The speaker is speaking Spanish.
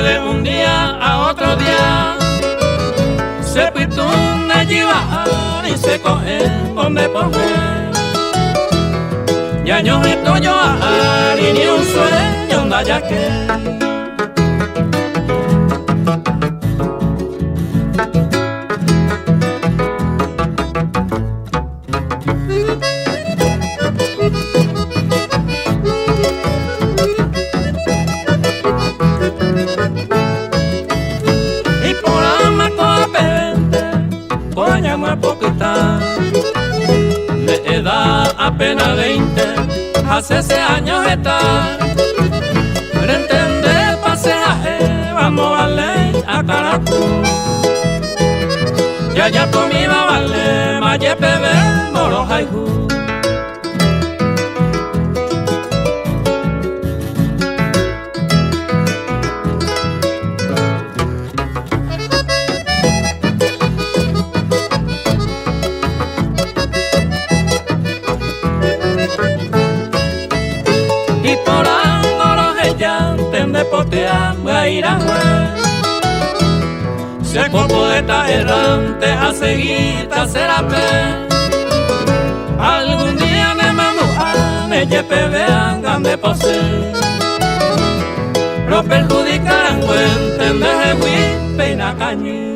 de un día a otro día se pituna llevar y se coge donde poner. Y años estoy yo y ni un sueño anda ya que. De edad apenas 20, hace 6 años está. Para entender pasaje, vamos a ley a Caracú. Y allá por mi va vale, Mayepebe, Moro Jaijú. Y por Angoro ella tende potear voy a ir a juez. Si el cuerpo de esta errante a seguir a hacer a pe. Algún día me mamujan ella pevean grande pose. Lo perjudicarán buen tende de huipe y na cañi.